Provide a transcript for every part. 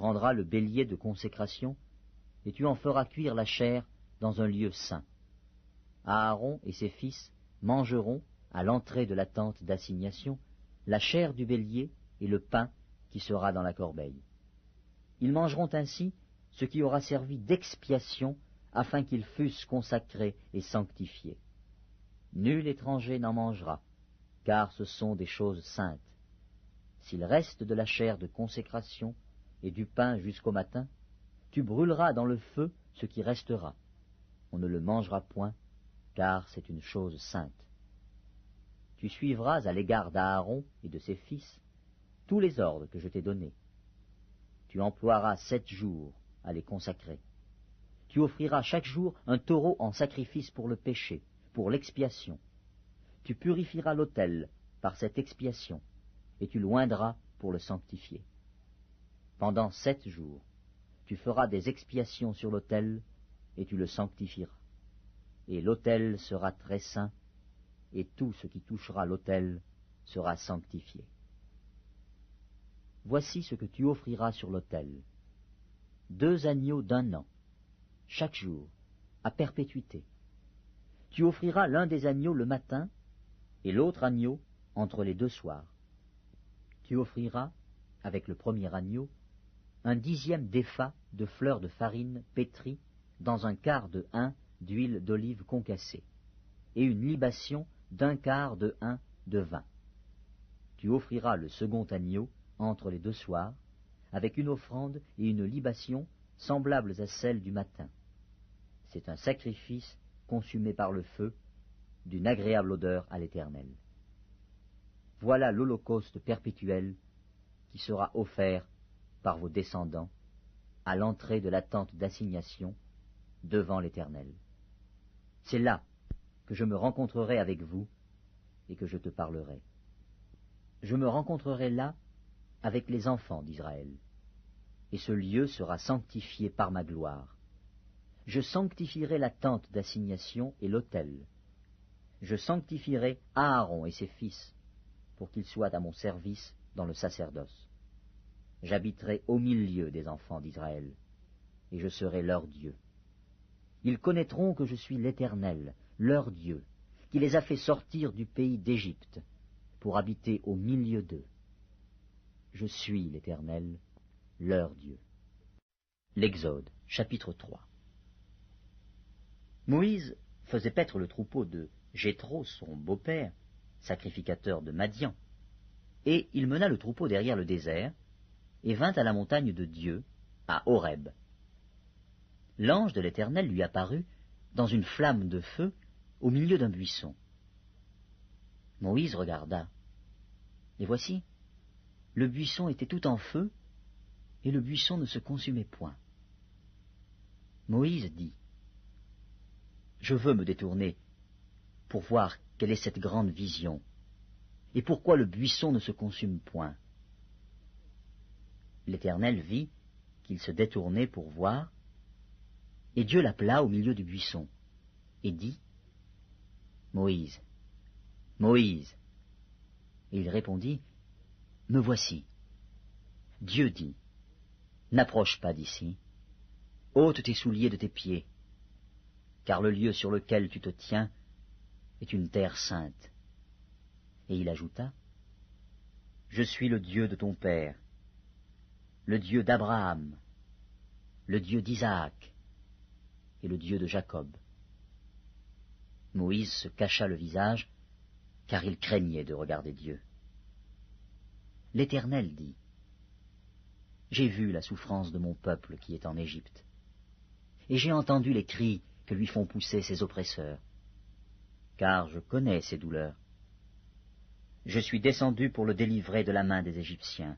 prendras le bélier de consécration, et tu en feras cuire la chair dans un lieu saint. Aaron et ses fils mangeront, à l'entrée de la tente d'assignation, la chair du bélier et le pain qui sera dans la corbeille. Ils mangeront ainsi ce qui aura servi d'expiation afin qu'ils fussent consacrés et sanctifiés. Nul étranger n'en mangera, car ce sont des choses saintes. S'il reste de la chair de consécration et du pain jusqu'au matin, tu brûleras dans le feu ce qui restera. On ne le mangera point, car c'est une chose sainte. Tu suivras à l'égard d'Aaron et de ses fils tous les ordres que je t'ai donnés. Tu emploieras 7 jours à les consacrer. Tu offriras chaque jour un taureau en sacrifice pour le péché, pour l'expiation. Tu purifieras l'autel par cette expiation, et tu l'oindras pour le sanctifier. Pendant 7 jours, tu feras des expiations sur l'autel, et tu le sanctifieras. Et l'autel sera très saint, et tout ce qui touchera l'autel sera sanctifié. Voici ce que tu offriras sur l'autel. 2 agneaux d'1 an, chaque jour, à perpétuité. Tu offriras l'un des agneaux le matin, et l'autre agneau entre les 2 soirs. Tu offriras, avec le premier agneau, 1/10 d'épha de fleurs de farine pétrie dans un quart de hin d'huile d'olive concassée, et une libation d'1/4 de hin de vin. Tu offriras le second agneau entre les 2 soirs, avec une offrande et une libation semblables à celles du matin. C'est un sacrifice consumé par le feu, d'une agréable odeur à l'Éternel. Voilà l'holocauste perpétuel qui sera offert par vos descendants à l'entrée de la tente d'assignation devant l'Éternel. C'est là que je me rencontrerai avec vous et que je te parlerai. Je me rencontrerai là avec les enfants d'Israël, et ce lieu sera sanctifié par ma gloire. Je sanctifierai la tente d'assignation et l'autel. Je sanctifierai Aaron et ses fils, pour qu'ils soient à mon service dans le sacerdoce. J'habiterai au milieu des enfants d'Israël, et je serai leur Dieu. Ils connaîtront que je suis l'Éternel, leur Dieu, qui les a fait sortir du pays d'Égypte, pour habiter au milieu d'eux. Je suis l'Éternel, leur Dieu. L'Exode, chapitre 3. Moïse faisait paître le troupeau de Jéthro, son beau-père, sacrificateur de Madian, et il mena le troupeau derrière le désert, et vint à la montagne de Dieu, à Horeb. L'ange de l'Éternel lui apparut dans une flamme de feu au milieu d'un buisson. Moïse regarda, et voici, le buisson était tout en feu, et le buisson ne se consumait point. Moïse dit, « Je veux me détourner pour voir quelle est cette grande vision, et pourquoi le buisson ne se consume point. » L'Éternel vit qu'il se détournait pour voir, et Dieu l'appela au milieu du buisson, et dit, « Moïse, Moïse !» Et il répondit, « Me voici. » Dieu dit, « N'approche pas d'ici, ôte tes souliers de tes pieds, car le lieu sur lequel tu te tiens est une terre sainte. » Et il ajouta, « Je suis le Dieu de ton père, le Dieu d'Abraham, le Dieu d'Isaac et le Dieu de Jacob. » Moïse se cacha le visage, car il craignait de regarder Dieu. L'Éternel dit, « J'ai vu la souffrance de mon peuple qui est en Égypte, et j'ai entendu les cris que lui font pousser ses oppresseurs, car je connais ses douleurs. Je suis descendu pour le délivrer de la main des Égyptiens,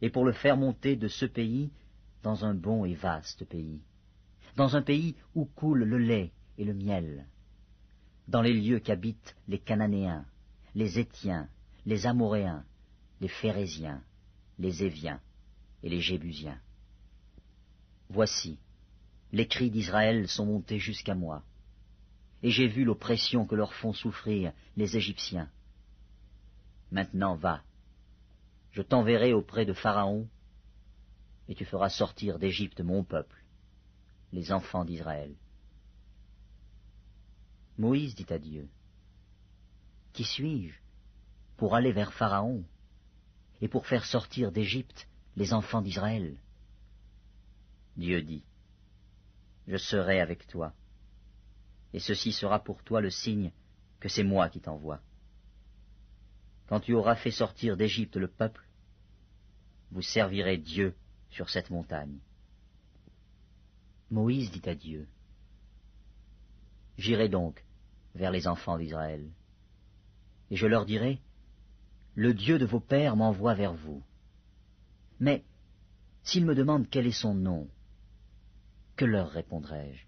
et pour le faire monter de ce pays dans un bon et vaste pays, dans un pays où coule le lait et le miel, dans les lieux qu'habitent les Cananéens, les Héthiens, les Amoréens, les Phéréziens, les Éviens et les Jébusiens. Voici, les cris d'Israël sont montés jusqu'à moi, et j'ai vu l'oppression que leur font souffrir les Égyptiens. Maintenant va, je t'enverrai auprès de Pharaon, et tu feras sortir d'Égypte mon peuple, les enfants d'Israël. » Moïse dit à Dieu, « Qui suis-je pour aller vers Pharaon et pour faire sortir d'Égypte les enfants d'Israël ?» Dieu dit, « Je serai avec toi, et ceci sera pour toi le signe que c'est moi qui t'envoie. Quand tu auras fait sortir d'Égypte le peuple, vous servirez Dieu sur cette montagne. » Moïse dit à Dieu, « J'irai donc vers les enfants d'Israël, et je leur dirai, le Dieu de vos pères m'envoie vers vous. Mais s'ils me demandent quel est son nom, que leur répondrai-je »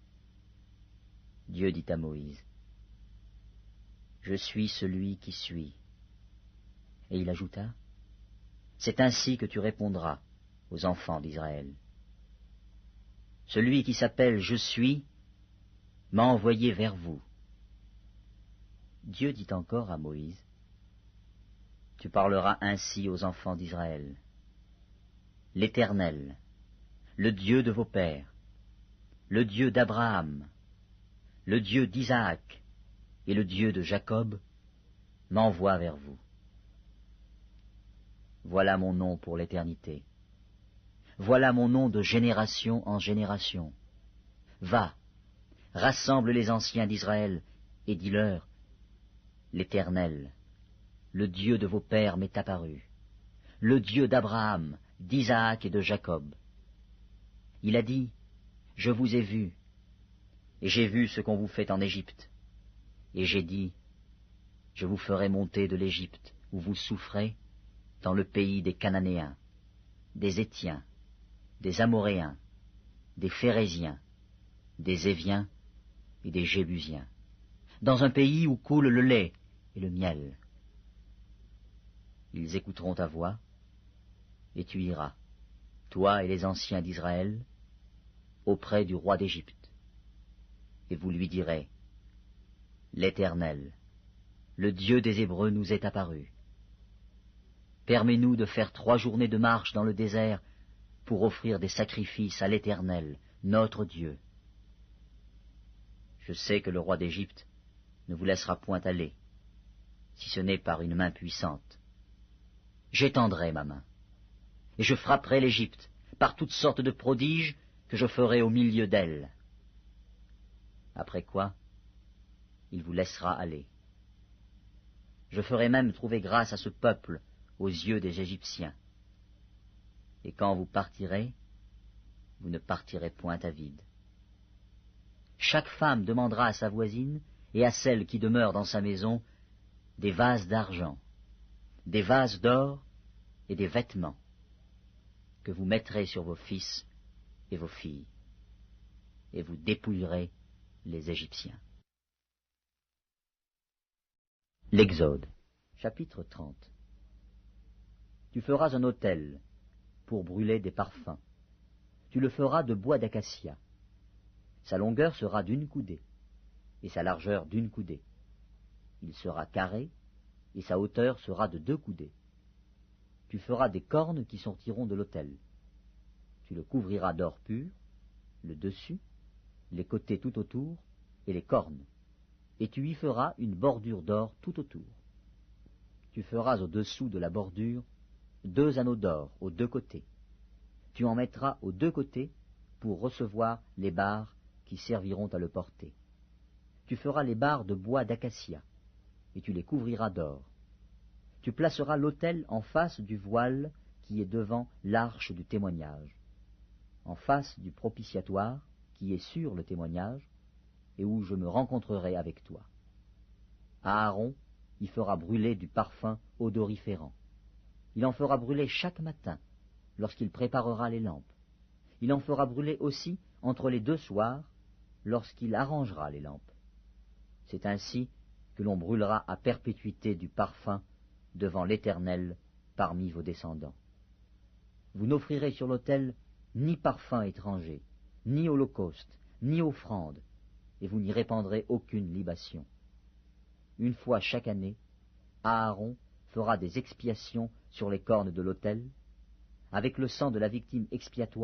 Dieu dit à Moïse, « Je suis celui qui suis. » Et il ajouta, « C'est ainsi que tu répondras aux enfants d'Israël. Celui qui s'appelle Je suis m'a envoyé vers vous. » Dieu dit encore à Moïse, « Tu parleras ainsi aux enfants d'Israël. L'Éternel, le Dieu de vos pères, le Dieu d'Abraham, le Dieu d'Isaac et le Dieu de Jacob, m'envoie vers vous. Voilà mon nom pour l'éternité. Voilà mon nom de génération en génération. Va, rassemble les anciens d'Israël et dis-leur, l'Éternel, le Dieu de vos pères m'est apparu, le Dieu d'Abraham, d'Isaac et de Jacob. Il a dit, je vous ai vus, et j'ai vu ce qu'on vous fait en Égypte. Et j'ai dit, je vous ferai monter de l'Égypte, où vous souffrez, dans le pays des Cananéens, des Hétiens, des Amoréens, des Phéréziens, des Éviens et des Jébusiens, dans un pays où coule le lait et le miel. Ils écouteront ta voix, et tu iras, toi et les anciens d'Israël, auprès du roi d'Égypte, et vous lui direz, l'Éternel, le Dieu des Hébreux nous est apparu. Permets-nous de faire 3 journées de marche dans le désert pour offrir des sacrifices à l'Éternel, notre Dieu. Je sais que le roi d'Égypte ne vous laissera point aller, si ce n'est par une main puissante. J'étendrai ma main, et je frapperai l'Égypte par toutes sortes de prodiges que je ferai au milieu d'elle. Après quoi, il vous laissera aller. Je ferai même trouver grâce à ce peuple aux yeux des Égyptiens. Et quand vous partirez, vous ne partirez point à vide. Chaque femme demandera à sa voisine et à celle qui demeure dans sa maison des vases d'argent, des vases d'or et des vêtements que vous mettrez sur vos fils et vos filles, et vous dépouillerez les Égyptiens. L'Exode, chapitre 30. Tu feras un autel pour brûler des parfums. Tu le feras de bois d'acacia. Sa longueur sera d'1 coudée, et sa largeur d'1 coudée. Il sera carré, et sa hauteur sera de 2 coudées. Tu feras des cornes qui sortiront de l'autel. Tu le couvriras d'or pur, le dessus, les côtés tout autour, et les cornes, et tu y feras une bordure d'or tout autour. Tu feras au-dessous de la bordure 2 anneaux d'or aux 2 côtés. Tu en mettras aux 2 côtés pour recevoir les barres qui serviront à le porter. Tu feras les barres de bois d'acacia, et tu les couvriras d'or. Tu placeras l'autel en face du voile qui est devant l'arche du témoignage, en face du propitiatoire qui est sur le témoignage, et où je me rencontrerai avec toi. Aaron y fera brûler du parfum odoriférant. Il en fera brûler chaque matin, lorsqu'il préparera les lampes. Il en fera brûler aussi entre les 2 soirs, lorsqu'il arrangera les lampes. C'est ainsi que l'on brûlera à perpétuité du parfum devant l'Éternel parmi vos descendants. Vous n'offrirez sur l'autel ni parfum étranger, ni holocauste, ni offrande, et vous n'y répandrez aucune libation. Une fois chaque année, Aaron fera des expiations sur les cornes de l'autel, avec le sang de la victime expiatoire,